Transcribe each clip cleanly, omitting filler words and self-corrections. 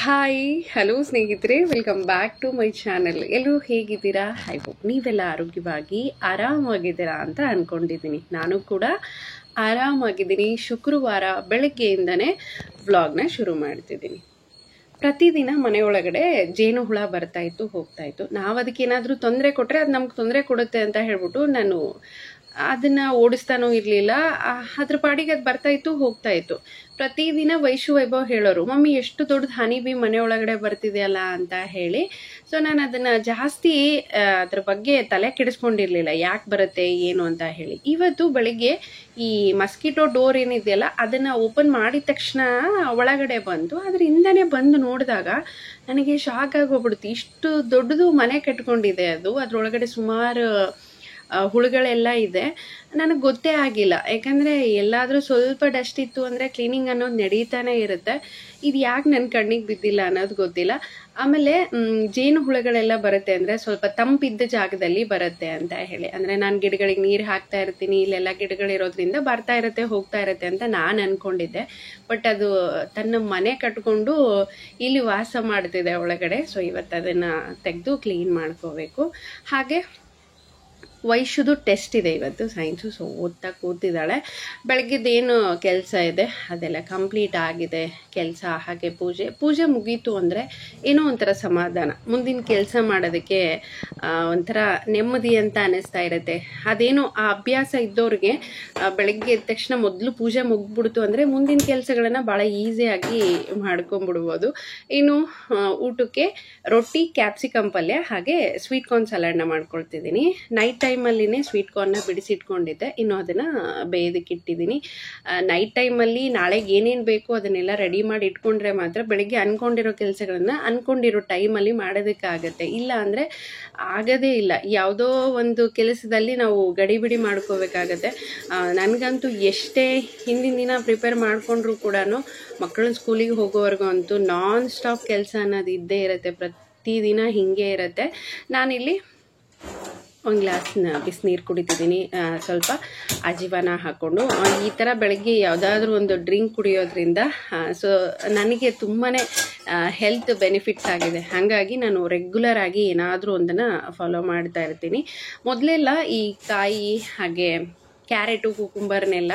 Hi hello ಸ್ನೇಹಿತರೆ, welcome back to my channel. ಎಲ್ಲರೂ ಹೇಗಿದ್ದೀರಾ? ಐ ಹೋಪ್ ನೀವೆಲ್ಲ ಆರೋಗ್ಯವಾಗಿ ಆರಾಮಾಗಿದ್ದೀರಾ ಅಂತ ಅಂದ್ಕೊಂಡಿದ್ದೀನಿ. ನಾನು ಕೂಡ ಆರಾಮಾಗಿದ್ದೀನಿ. ಶುಕ್ರವಾರ ಬೆಳಗ್ಗೆಯಿಂದನೇ ವ್ಲಾಗ್ನ ಶುರು ಮಾಡ್ತಿದ್ದೀನಿ. ಪ್ರತಿದಿನ ಮನೆಯೊಳಗಡೆ ಜೇನು ಹುಳ ಬರ್ತಾಯಿತ್ತು ಹೋಗ್ತಾಯಿತ್ತು. ನಾವು ಅದಕ್ಕೇನಾದರೂ ತೊಂದರೆ ಕೊಟ್ಟರೆ ಅದು ನಮ್ಗೆ ತೊಂದರೆ ಕೊಡುತ್ತೆ ಅಂತ ಹೇಳ್ಬಿಟ್ಟು ನಾನು ಅದನ್ನು ಓಡಿಸ್ತಾನೂ ಇರಲಿಲ್ಲ. ಅದ್ರ ಪಾಡಿಗೆ ಅದು ಬರ್ತಾಯಿತ್ತು ಹೋಗ್ತಾಯಿತ್ತು. ಪ್ರತಿದಿನ ವೈಭವ್ ಹೇಳೋರು, ಮಮ್ಮಿ ಎಷ್ಟು ದೊಡ್ಡದು ಹನಿ ಬಿ ಮನೆ ಒಳಗಡೆ ಬರ್ತಿದೆಯಲ್ಲ ಅಂತ ಹೇಳಿ. ಸೊ ನಾನು ಅದನ್ನು ಜಾಸ್ತಿ ಅದ್ರ ಬಗ್ಗೆ ತಲೆ ಕೆಡಿಸ್ಕೊಂಡಿರಲಿಲ್ಲ, ಯಾಕೆ ಬರುತ್ತೆ ಏನು ಅಂತ ಹೇಳಿ. ಇವತ್ತು ಬೆಳಿಗ್ಗೆ ಈ ಮಸ್ಕಿಟೋ ಡೋರ್ ಏನಿದೆಯಲ್ಲ ಅದನ್ನು ಓಪನ್ ಮಾಡಿದ ತಕ್ಷಣ ಒಳಗಡೆ ಬಂತು. ಅದರಿಂದನೇ ಬಂದು ನೋಡಿದಾಗ ನನಗೆ ಶಾಕ್ ಆಗೋಗ್ಬಿಡ್ತು. ಇಷ್ಟು ದೊಡ್ಡದು ಮನೆ ಕಟ್ಕೊಂಡಿದೆ ಅದು, ಅದರೊಳಗಡೆ ಸುಮಾರು ಹುಳುಗಳೆಲ್ಲ ಇದೆ. ನನಗೆ ಗೊತ್ತೇ ಆಗಿಲ್ಲ, ಯಾಕಂದರೆ ಎಲ್ಲಾದರೂ ಸ್ವಲ್ಪ ಡಸ್ಟ್ ಇತ್ತು ಅಂದರೆ ಕ್ಲೀನಿಂಗ್ ಅನ್ನೋದು ನಡೀತಾನೆ ಇರುತ್ತೆ. ಇದು ಯಾಕೆ ನನ್ನ ಕಣ್ಣಿಗೆ ಬಿದ್ದಿಲ್ಲ ಅನ್ನೋದು ಗೊತ್ತಿಲ್ಲ. ಆಮೇಲೆ ಜೇನು ಹುಳುಗಳೆಲ್ಲ ಬರುತ್ತೆ ಅಂದರೆ ಸ್ವಲ್ಪ ತಂಪಿದ್ದ ಜಾಗದಲ್ಲಿ ಬರುತ್ತೆ ಅಂತ ಹೇಳಿ. ಅಂದರೆ ನಾನು ಗಿಡಗಳಿಗೆ ನೀರು ಹಾಕ್ತಾ ಇರ್ತೀನಿ, ಇಲ್ಲೆಲ್ಲ ಗಿಡಗಳಿರೋದ್ರಿಂದ ಬರ್ತಾ ಇರುತ್ತೆ ಹೋಗ್ತಾ ಇರುತ್ತೆ ಅಂತ ನಾನು ಅಂದ್ಕೊಂಡಿದ್ದೆ. ಬಟ್ ಅದು ತನ್ನ ಮನೆ ಕಟ್ಕೊಂಡು ಇಲ್ಲಿ ವಾಸ ಮಾಡ್ತಿದೆ ಒಳಗಡೆ. ಸೊ ಇವತ್ತು ಅದನ್ನು ತೆಗೆದು ಕ್ಲೀನ್ ಮಾಡ್ಕೋಬೇಕು. ಹಾಗೆ ವೈಶುದು ಟೆಸ್ಟ್ ಇದೆ ಇವತ್ತು, ಸೈನ್ಸು. ಸೊ ಓದ್ತಾ ಕೂತಿದ್ದಾಳೆ. ಬೆಳಗ್ಗೆದೇನು ಕೆಲಸ ಇದೆ ಅದೆಲ್ಲ ಕಂಪ್ಲೀಟ್ ಆಗಿದೆ ಕೆಲಸ. ಹಾಗೆ ಪೂಜೆ ಮುಗೀತು ಅಂದರೆ ಏನೋ ಒಂಥರ ಸಮಾಧಾನ, ಮುಂದಿನ ಕೆಲಸ ಮಾಡೋದಕ್ಕೆ ಒಂಥರ ನೆಮ್ಮದಿ ಅಂತ ಅನ್ನಿಸ್ತಾ ಇರುತ್ತೆ. ಅದೇನೋ ಆ ಅಭ್ಯಾಸ ಇದ್ದವ್ರಿಗೆ ಬೆಳಗ್ಗೆ ಎದ್ದ ತಕ್ಷಣ ಮೊದಲು ಪೂಜೆ ಮುಗಿದ್ಬಿಡ್ತು ಅಂದರೆ ಮುಂದಿನ ಕೆಲಸಗಳನ್ನು ಭಾಳ ಈಸಿಯಾಗಿ ಮಾಡ್ಕೊಂಬಿಡ್ಬೋದು. ಇನ್ನು ಊಟಕ್ಕೆ ರೊಟ್ಟಿ, ಕ್ಯಾಪ್ಸಿಕಮ್ ಪಲ್ಯ ಹಾಗೆ ಸ್ವೀಟ್ ಕಾರ್ನ್ ಸಲಾಡ್ನ ಮಾಡ್ಕೊಳ್ತಿದ್ದೀನಿ. ನೈಟ್ ಟೈಮಲ್ಲಿನೇ ಸ್ವೀಟ್ ಕಾರ್ನ್ನ ಬಿಡಿಸಿಟ್ಕೊಂಡಿದ್ದೆ, ಇನ್ನು ಅದನ್ನು ಬೇಯೋದಕ್ಕೆ ಇಟ್ಟಿದ್ದೀನಿ. ನೈಟ್ ಟೈಮಲ್ಲಿ ನಾಳೆಗೆ ಏನೇನು ಬೇಕು ಅದನ್ನೆಲ್ಲ ರೆಡಿ ಮಾಡಿ ಇಟ್ಕೊಂಡ್ರೆ ಮಾತ್ರ ಬೆಳಗ್ಗೆ ಅಂದ್ಕೊಂಡಿರೋ ಕೆಲಸಗಳನ್ನು ಅಂದ್ಕೊಂಡಿರೋ ಟೈಮಲ್ಲಿ ಮಾಡೋದಕ್ಕಾಗತ್ತೆ. ಇಲ್ಲ ಅಂದರೆ ಆಗೋದೇ ಇಲ್ಲ. ಯಾವುದೋ ಒಂದು ಕೆಲಸದಲ್ಲಿ ನಾವು ಗಡಿಬಿಡಿ ಮಾಡ್ಕೋಬೇಕಾಗತ್ತೆ. ನನಗಂತೂ ಎಷ್ಟೇ ಹಿಂದಿನ ದಿನ ಪ್ರಿಪೇರ್ ಮಾಡಿಕೊಂಡ್ರೂ ಕೂಡ ಮಕ್ಕಳನ್ನ ಸ್ಕೂಲಿಗೆ ಹೋಗೋವರೆಗೂ ಅಂತೂ ನಾನ್ ಸ್ಟಾಪ್ ಕೆಲಸ ಅನ್ನೋದು ಇದ್ದೇ ಇರುತ್ತೆ. ಪ್ರತಿದಿನ ಹೀಗೆ ಇರುತ್ತೆ. ನಾನಿಲ್ಲಿ ಒಂದು ಗ್ಲಾಸ್ ಬಿಸಿನೀರು ಕುಡಿತಿದ್ದೀನಿ, ಸ್ವಲ್ಪ ಅಜಿವಾನ ಹಾಕ್ಕೊಂಡು. ಈ ಥರ ಬೆಳಗ್ಗೆ ಯಾವುದಾದ್ರೂ ಒಂದು ಡ್ರಿಂಕ್ ಕುಡಿಯೋದ್ರಿಂದ ಸೊ ನನಗೆ ತುಂಬಾ ಹೆಲ್ತ್ ಬೆನಿಫಿಟ್ಸ್ ಆಗಿದೆ. ಹಾಗಾಗಿ ನಾನು ರೆಗ್ಯುಲರ್ ಆಗಿ ಏನಾದರೂ ಒಂದನ್ನು ಫಾಲೋ ಮಾಡ್ತಾ ಇರ್ತೀನಿ. ಮೊದಲೆಲ್ಲ ಈ ಕಾಯಿ ಹಾಗೆ ಕ್ಯಾರೆಟು, ಕುಕುಂಬರ್ನೆಲ್ಲ,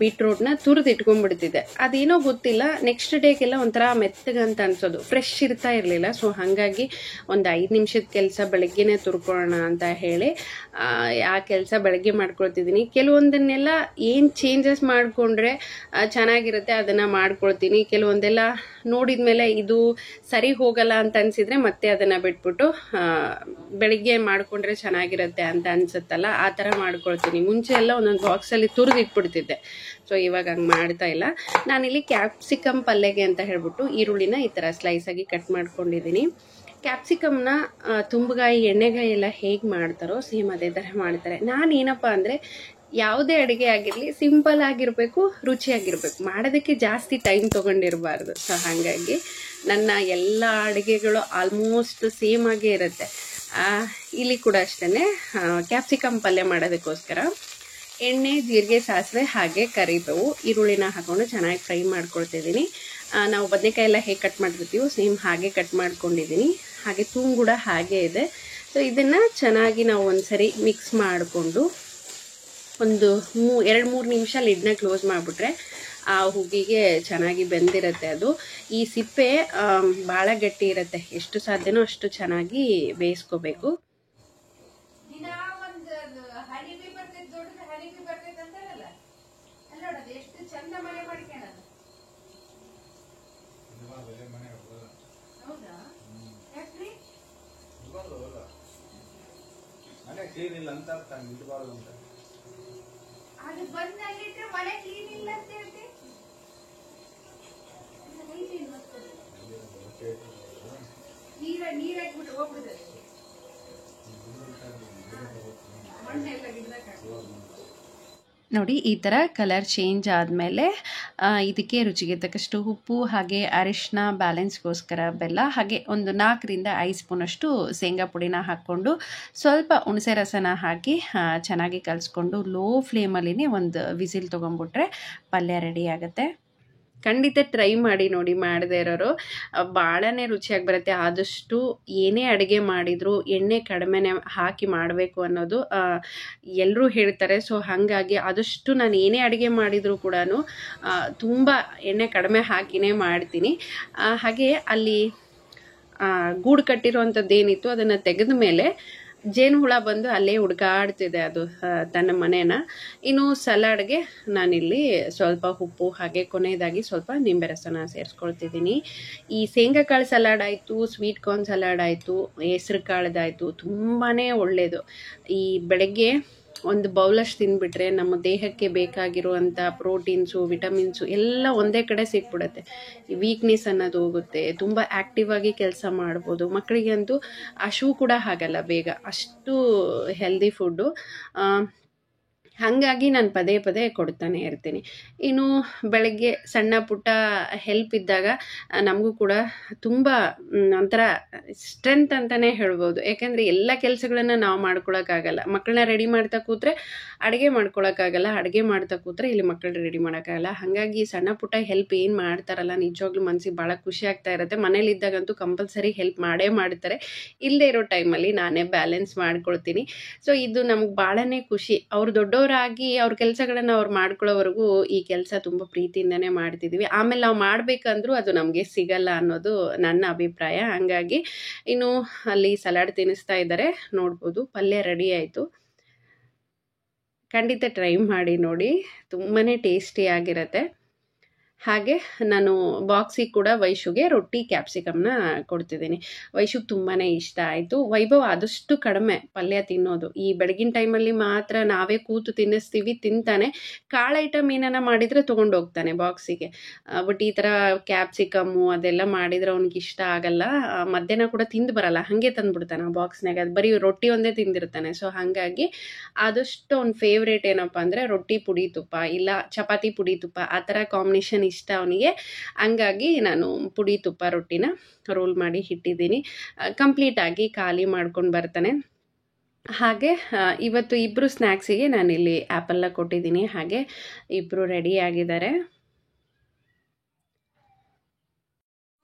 ಬೀಟ್ರೋಟ್ನ ತುರಿದು ಇಟ್ಕೊಂಡ್ಬಿಡ್ತಿದ್ದೆ. ಅದೇನೋ ಗೊತ್ತಿಲ್ಲ, ನೆಕ್ಸ್ಟ್ ಡೇಗೆಲ್ಲ ಒಂಥರ ಮೆತ್ತಗಂತ ಅನ್ಸೋದು, ಫ್ರೆಶ್ ಇರ್ತಾ ಇರಲಿಲ್ಲ. ಸೊ ಹಾಗಾಗಿ ಒಂದು 5 ನಿಮಿಷದ ಕೆಲಸ ಬೆಳಗ್ಗೆನೇ ತುರ್ಕೊಳ್ಳೋಣ ಅಂತ ಹೇಳಿ ಆ ಕೆಲಸ ಬೆಳಗ್ಗೆ ಮಾಡ್ಕೊಳ್ತಿದ್ದೀನಿ. ಕೆಲವೊಂದನ್ನೆಲ್ಲ ಏನು ಚೇಂಜಸ್ ಮಾಡಿಕೊಂಡ್ರೆ ಚೆನ್ನಾಗಿರುತ್ತೆ ಅದನ್ನು ಮಾಡ್ಕೊಳ್ತೀನಿ. ಕೆಲವೊಂದೆಲ್ಲ ನೋಡಿದ ಮೇಲೆ ಇದು ಸರಿ ಹೋಗಲ್ಲ ಅಂತ ಅನಿಸಿದರೆ ಮತ್ತೆ ಅದನ್ನು ಬಿಟ್ಬಿಟ್ಟು ಬೆಳಗ್ಗೆ ಮಾಡಿಕೊಂಡ್ರೆ ಚೆನ್ನಾಗಿರುತ್ತೆ ಅಂತ ಅನಿಸುತ್ತಲ್ಲ, ಆ ಥರ ಮಾಡ್ಕೊಳ್ತೀನಿ. ಮುಂಚೆ ಎಲ್ಲ ಒಂದೊಂದು ಬಾಕ್ಸಲ್ಲಿ ತುರಿದು ಇಟ್ಬಿಡ್ತಿದ್ದೆ. ಸೊ ಇವಾಗ ಹಂಗೆ ಮಾಡ್ತಾ ಇಲ್ಲ. ನಾನಿಲ್ಲಿ ಕ್ಯಾಪ್ಸಿಕಮ್ ಪಲ್ಯಗೆ ಅಂತ ಹೇಳ್ಬಿಟ್ಟು ಈರುಳ್ಳಿನ ಈ ಥರ ಸ್ಲೈಸಾಗಿ ಕಟ್ ಮಾಡ್ಕೊಂಡಿದ್ದೀನಿ. ಕ್ಯಾಪ್ಸಿಕಮ್ನ ತುಂಬಗಾಯಿ, ಎಣ್ಣೆಗಾಯಿ ಎಲ್ಲ ಹೇಗೆ ಮಾಡ್ತಾರೋ ಸೇಮ್ ಅದೇ ಥರ ಮಾಡ್ತಾರೆ. ನಾನೇನಪ್ಪ ಅಂದರೆ ಯಾವುದೇ ಅಡುಗೆ ಆಗಿರಲಿ ಸಿಂಪಲ್ ಆಗಿರಬೇಕು, ರುಚಿಯಾಗಿರಬೇಕು, ಮಾಡೋದಕ್ಕೆ ಜಾಸ್ತಿ ಟೈಮ್ ತೊಗೊಂಡಿರಬಾರ್ದು. ಸೊ ಹಾಗಾಗಿ ನನ್ನ ಎಲ್ಲ ಅಡುಗೆಗಳು ಆಲ್ಮೋಸ್ಟ್ ಸೇಮ್ ಆಗೇ ಇರುತ್ತೆ. ಇಲ್ಲಿ ಕೂಡ ಅಷ್ಟೇ, ಕ್ಯಾಪ್ಸಿಕಮ್ ಪಲ್ಯ ಮಾಡೋದಕ್ಕೋಸ್ಕರ ಎಣ್ಣೆ, ಜೀರಿಗೆ, ಸಾಸಿವೆ ಹಾಗೆ ಕರಿಬೇವು, ಈರುಳ್ಳಿನ ಹಾಕ್ಕೊಂಡು ಚೆನ್ನಾಗಿ ಫ್ರೈ ಮಾಡ್ಕೊಳ್ತಿದ್ದೀನಿ. ನಾವು ಬದನೆಕಾಯಿ ಎಲ್ಲ ಹೇಗೆ ಕಟ್ ಮಾಡಿರ್ತೀವೋ ಸೇಮ್ ಹಾಗೆ ಕಟ್ ಮಾಡ್ಕೊಂಡಿದ್ದೀನಿ. ಹಾಗೆ ತೂಮ್ ಕೂಡ ಹಾಗೆ ಇದೆ. ಸೊ ಇದನ್ನು ಚೆನ್ನಾಗಿ ನಾವು ಒಂದ್ಸರಿ ಮಿಕ್ಸ್ ಮಾಡಿಕೊಂಡು ಒಂದು 2-3 ನಿಮಿಷ ಲಿಡ್ನ ಕ್ಲೋಸ್ ಮಾಡಿಬಿಟ್ರೆ ಆ ಹುಗಿಗೆ ಚೆನ್ನಾಗಿ ಬೆಂದಿರುತ್ತೆ. ಅದು ಈ ಸಿಪ್ಪೆ ಭಾಳ ಗಟ್ಟಿ ಇರುತ್ತೆ, ಎಷ್ಟು ಸಾಧ್ಯನೋ ಅಷ್ಟು ಚೆನ್ನಾಗಿ ಬೇಯಿಸ್ಕೋಬೇಕು. ಅದು ಬಂದಲ್ಲಿಟ್ರೆ ಮನೆ ಕ್ಲೀನ್ ಇಲ್ಲ ಅಂತ ಹೇಳ್ತಿ. ನೀರ್ ಹಾಕ್ಬಿಟ್ಟು ಹೋಗ್ಬಿಡುತ್ತೆ, ಮಣ್ಣೆಲ್ಲ ಗಿಡದಾಗ. ನೋಡಿ ಈ ಥರ ಕಲರ್ ಚೇಂಜ್ ಆದಮೇಲೆ ಇದಕ್ಕೆ ರುಚಿಗೆ ತಕ್ಕಷ್ಟು ಉಪ್ಪು ಹಾಗೆ ಅರಿಶಿನ, ಬ್ಯಾಲೆನ್ಸ್ಗೋಸ್ಕರ ಬೆಲ್ಲ, ಹಾಗೆ ಒಂದು 4-5 ಸ್ಪೂನಷ್ಟು ಶೇಂಗಾ ಪುಡಿನ ಹಾಕ್ಕೊಂಡು ಸ್ವಲ್ಪ ಹುಣಸೆ ರಸನ ಹಾಕಿ ಚೆನ್ನಾಗಿ ಕಲಿಸ್ಕೊಂಡು ಲೋ ಫ್ಲೇಮಲ್ಲಿನೇ ಒಂದು ವಿಸಿಲ್ ತೊಗೊಂಬಿಟ್ರೆ ಪಲ್ಯ ರೆಡಿ ಆಗುತ್ತೆ. ಖಂಡಿತ ಟ್ರೈ ಮಾಡಿ ನೋಡಿ, ಮಾಡದೇ ಇರೋರು. ಭಾಳನೇ ರುಚಿಯಾಗಿ ಬರುತ್ತೆ. ಆದಷ್ಟು ಏನೇ ಅಡುಗೆ ಮಾಡಿದರೂ ಎಣ್ಣೆ ಕಡಿಮೆನೇ ಹಾಕಿ ಮಾಡಬೇಕು ಅನ್ನೋದು ಎಲ್ಲರೂ ಹೇಳ್ತಾರೆ. ಸೊ ಹಾಗಾಗಿ ಆದಷ್ಟು ನಾನು ಏನೇ ಅಡುಗೆ ಮಾಡಿದರೂ ಕೂಡ ತುಂಬ ಎಣ್ಣೆ ಕಡಿಮೆ ಹಾಕಿನೇ ಮಾಡ್ತೀನಿ. ಹಾಗೆ ಅಲ್ಲಿ ಗೂಡು ಕಟ್ಟಿರೋವಂಥದ್ದು ಏನಿತ್ತು ಅದನ್ನು ತೆಗೆದ ಮೇಲೆ ಜೇನು ಹುಳ ಬಂದು ಅಲ್ಲೇ ಹುಡುಕಾಡ್ತಿದೆ ಅದು ತನ್ನ ಮನೇನ. ಇನ್ನು ಸಲಾಡ್ಗೆ ನಾನಿಲ್ಲಿ ಸ್ವಲ್ಪ ಉಪ್ಪು ಹಾಗೆ ಕೊನೆಯದಾಗಿ ಸ್ವಲ್ಪ ನಿಂಬೆ ರಸನ ಸೇರಿಸ್ಕೊಳ್ತಿದ್ದೀನಿ. ಈ ಶೇಂಗಾಕಾಳು ಸಲಾಡ್ ಆಯಿತು, ಸ್ವೀಟ್ ಕಾರ್ನ್ ಸಲಾಡ್ ಆಯಿತು, ಹೆಸ್ರು ಕಾಳ್ದಾಯಿತು, ತುಂಬಾ ಒಳ್ಳೆಯದು. ಈ ಬೆಳಗ್ಗೆ ಒಂದು ಬೌಲಷ್ಟು ತಿಂದುಬಿಟ್ರೆ ನಮ್ಮ ದೇಹಕ್ಕೆ ಬೇಕಾಗಿರುವಂಥ ಪ್ರೋಟೀನ್ಸು, ವಿಟಮಿನ್ಸು ಎಲ್ಲ ಒಂದೇ ಕಡೆ ಸಿಕ್ಬಿಡುತ್ತೆ. ಈ ವೀಕ್ನೆಸ್ ಅನ್ನೋದು ಹೋಗುತ್ತೆ, ತುಂಬ ಆ್ಯಕ್ಟಿವ್ ಆಗಿ ಕೆಲಸ ಮಾಡ್ಬೋದು. ಮಕ್ಕಳಿಗಂತೂ ಹಸಿವು ಕೂಡ ಆಗಲ್ಲ ಬೇಗ, ಅಷ್ಟು ಹೆಲ್ದಿ ಫುಡ್ಡು. ಹಾಗಾಗಿ ನಾನು ಪದೇ ಪದೇ ಕೊಡ್ತಾನೆ ಇರ್ತೀನಿ. ಇನ್ನು ಬೆಳಗ್ಗೆ ಸಣ್ಣ ಪುಟ್ಟ ಹೆಲ್ಪ್ ಇದ್ದಾಗ ನಮಗೂ ಕೂಡ ತುಂಬ ಒಂಥರ ಸ್ಟ್ರೆಂತ್ ಅಂತಲೇ ಹೇಳ್ಬೋದು. ಯಾಕೆಂದರೆ ಎಲ್ಲ ಕೆಲಸಗಳನ್ನು ನಾವು ಮಾಡ್ಕೊಳಕ್ಕಾಗಲ್ಲ. ಮಕ್ಕಳನ್ನ ರೆಡಿ ಮಾಡ್ತಾ ಕೂತ್ರೆ ಅಡುಗೆ ಮಾಡ್ಕೊಳಕ್ಕಾಗಲ್ಲ, ಅಡುಗೆ ಮಾಡ್ತಾ ಕೂತ್ರೆ ಇಲ್ಲಿ ಮಕ್ಕಳನ್ನ ರೆಡಿ ಮಾಡೋಕ್ಕಾಗಲ್ಲ. ಹಾಗಾಗಿ ಸಣ್ಣ ಪುಟ್ಟ ಹೆಲ್ಪ್ ಏನು ಮಾಡ್ತಾರಲ್ಲ ನಿಜವಾಗ್ಲೂ ಮನಸ್ಸಿಗೆ ಭಾಳ ಖುಷಿ ಆಗ್ತಾ ಇರುತ್ತೆ. ಮನೇಲಿದ್ದಾಗಂತೂ ಕಂಪಲ್ಸರಿ ಹೆಲ್ಪ್ ಮಾಡೇ ಮಾಡ್ತಾರೆ. ಇಲ್ಲದೆ ಇರೋ ಟೈಮಲ್ಲಿ ನಾನೇ ಬ್ಯಾಲೆನ್ಸ್ ಮಾಡ್ಕೊಳ್ತೀನಿ. ಸೊ ಇದು ನಮ್ಗೆ ಭಾಳನೇ ಖುಷಿ. ಅವ್ರು ದೊಡ್ಡವರಾಗಿ ಅವ್ರ ಕೆಲಸಗಳನ್ನು ಅವ್ರು ಮಾಡ್ಕೊಳ್ಳೋವರೆಗೂ ಈ ಕೆಲಸ ತುಂಬ ಪ್ರೀತಿಯಿಂದನೇ ಮಾಡ್ತಿದ್ದೀವಿ. ಆಮೇಲೆ ನಾವು ಮಾಡಬೇಕಂದ್ರೂ ಅದು ನಮಗೆ ಸಿಗಲ್ಲ ಅನ್ನೋದು ನನ್ನ ಅಭಿಪ್ರಾಯ. ಹಂಗಾಗಿ ಇನ್ನು ಅಲ್ಲಿ ಸಲಾಡ್ ತಿನ್ನಿಸ್ತಾ ಇದ್ದಾರೆ ನೋಡ್ಬೋದು. ಪಲ್ಯ ರೆಡಿ ಆಯಿತು. ಖಂಡಿತ ಟ್ರೈ ಮಾಡಿ ನೋಡಿ, ತುಂಬಾ ಟೇಸ್ಟಿಯಾಗಿರುತ್ತೆ. ಹಾಗೆ ನಾನು ಬಾಕ್ಸಿಗೆ ಕೂಡ ವೈಶುಗೆ ರೊಟ್ಟಿ ಕ್ಯಾಪ್ಸಿಕಮ್ನ ಕೊಡ್ತಿದ್ದೀನಿ. ವೈಶುಗೆ ತುಂಬಾ ಇಷ್ಟ ಆಯಿತು. ವೈಭವ್ ಆದಷ್ಟು ಕಡಿಮೆ ಪಲ್ಯ ತಿನ್ನೋದು. ಈ ಬೆಳಗಿನ ಟೈಮಲ್ಲಿ ಮಾತ್ರ ನಾವೇ ಕೂತು ತಿನ್ನಿಸ್ತೀವಿ, ತಿಂತಾನೆ. ಕಾಳು ಐಟಮ್ ಏನಾನ ಮಾಡಿದರೆ ತೊಗೊಂಡೋಗ್ತಾನೆ ಬಾಕ್ಸಿಗೆ. ಬಟ್ ಈ ಥರ ಕ್ಯಾಪ್ಸಿಕಮ್ಮು ಅದೆಲ್ಲ ಮಾಡಿದರೆ ಅವ್ನಿಗೆ ಇಷ್ಟ ಆಗಲ್ಲ. ಮಧ್ಯಾಹ್ನ ಕೂಡ ತಿಂದು ಬರಲ್ಲ, ಹಾಗೆ ತಂದುಬಿಡ್ತಾನೆ ಆ ಬಾಕ್ಸ್ನಾಗ. ಅದು ಬರೀ ರೊಟ್ಟಿ ಒಂದೇ ತಿಂದಿರ್ತಾನೆ. ಸೊ ಹಾಗಾಗಿ ಆದಷ್ಟು ಅವ್ನ ಫೇವ್ರೇಟ್ ಏನಪ್ಪ ಅಂದರೆ ರೊಟ್ಟಿ ಪುಡಿ ತುಪ್ಪ ಇಲ್ಲ ಚಪಾತಿ ಪುಡಿ ತುಪ್ಪ, ಆ ಥರ ಕಾಂಬಿನೇಷನ್ ಇಷ್ಟ ಅವನಿಗೆ. ಹಂಗಾಗಿ ನಾನು ಪುಡಿ ತುಪ್ಪ ರೊಟ್ಟಿನ ರೋಲ್ ಮಾಡಿ ಇಟ್ಟಿದ್ದೀನಿ. ಕಂಪ್ಲೀಟಾಗಿ ಖಾಲಿ ಮಾಡ್ಕೊಂಡು ಬರ್ತಾನೆ. ಹಾಗೆ ಇವತ್ತು ಇಬ್ಬರು ಸ್ನ್ಯಾಕ್ಸಿಗೆ ನಾನಿಲ್ಲಿ ಆ್ಯಪಲ್ನ ಕೊಟ್ಟಿದ್ದೀನಿ. ಹಾಗೆ ಇಬ್ಬರು ರೆಡಿ ಆಗಿದ್ದಾರೆ.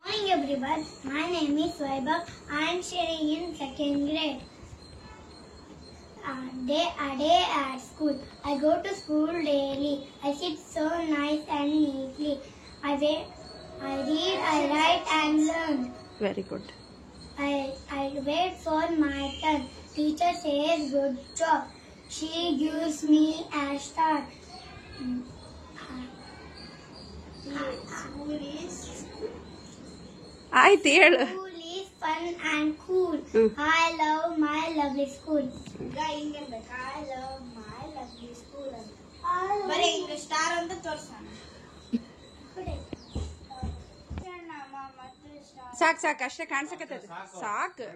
Morning everyone, my name is Vaibhav. I am studying in second grade. Day at school. I go to school daily. I sit so nice and neatly. I read, I write and learn. Very good. I wait for my turn. Teacher says good job. She gives me a star. ಆಯ್ತು ಹೇಳು. School is fun and cool. I love my lovely school. I love my lovely school. ಬರೀ English star ಅಂತ ತೋರ್ಸೋಣ. ಸಾಕು ಸಾಕು ಅಷ್ಟೇ ಕಾಣಿಸಕತ್ತದ ಸಾಕು.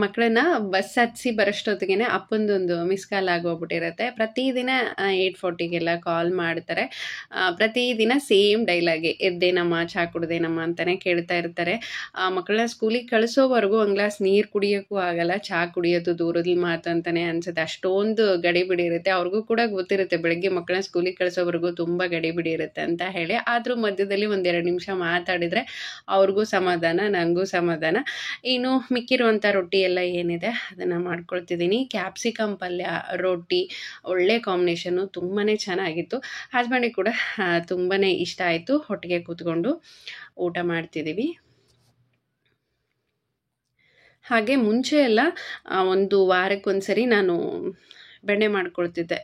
ಮಕ್ಕಳನ್ನ bus ಹತ್ತಿಸಿ ಬರೋಷ್ಟೊತ್ತಿಗೆ ಅಪ್ಪಂದೊಂದು miss call ಆಗೋಗ್ಬಿಟ್ಟಿರುತ್ತೆ. ಪ್ರತಿದಿನ 8:40ಗೆಲ್ಲ ಕಾಲ್ ಮಾಡ್ತಾರೆ. ಪ್ರತಿದಿನ ಸೇಮ್ ಡೈಲಾಗೆ, ಎದ್ದೇನಮ್ಮ ಚಹಾ ಕುಡ್ದೇನಮ್ಮ ಅಂತಲೇ ಕೇಳ್ತಾ ಇರ್ತಾರೆ. ಮಕ್ಕಳನ್ನ ಸ್ಕೂಲಿಗೆ ಕಳಿಸೋವರೆಗೂ ಒಂದು ಗ್ಲಾಸ್ ನೀರು ಕುಡಿಯೋಕ್ಕೂ ಆಗಲ್ಲ, ಚಹಾ ಕುಡಿಯೋದು ದೂರದಲ್ಲಿ ಮಾತು ಅಂತಲೇ ಅನಿಸುತ್ತೆ. ಅಷ್ಟೊಂದು ಗಡಿಬಿಡಿ ಇರುತ್ತೆ. ಅವ್ರಿಗೂ ಕೂಡ ಗೊತ್ತಿರುತ್ತೆ ಬೆಳಗ್ಗೆ ಮಕ್ಕಳನ್ನ ಸ್ಕೂಲಿಗೆ ಕಳಿಸೋವರೆಗೂ ತುಂಬ ಗಡಿಬಿಡಿ ಇರುತ್ತೆ ಅಂತ ಹೇಳಿ. ಆದರೂ ಮಧ್ಯದಲ್ಲಿ 1-2 ನಿಮಿಷ ಮಾತಾಡಿದರೆ ಅವ್ರಿಗೂ ಸಮಾಧಾನ, ನನಗೂ ಸಮಾಧಾನ. ಇನ್ನು ಮಿಕ್ಕಿರುವಂಥ ರೊಟ್ಟಿ ಎಲ್ಲ ಏನಿದೆ ಅದನ್ನು ಮಾಡ್ಕೊಳ್ತಿದ್ದೀನಿ. ಕ್ಯಾಪ್ಸಿಕಮ್ ಪಲ್ಯ ರೊಟ್ಟಿ ಒಳ್ಳೆ ಕಾಂಬಿನೇಷನ್ನು, ತುಂಬಾ ಚೆನ್ನಾಗಿತ್ತು. ಹಸ್ಬೆಂಡಿಗೆ ಕೂಡ ತುಂಬಾ ಇಷ್ಟ ಆಯಿತು. ಒಟ್ಟಿಗೆ ಕೂತ್ಕೊಂಡು ಊಟ ಮಾಡ್ತಿದ್ದೀವಿ. ಹಾಗೆ ಮುಂಚೆ ಎಲ್ಲ ಒಂದು ವಾರಕ್ಕೊಂದ್ಸರಿ ನಾನು ಬೆಣ್ಣೆ ಮಾಡ್ಕೊಳ್ತಿದ್ದೆ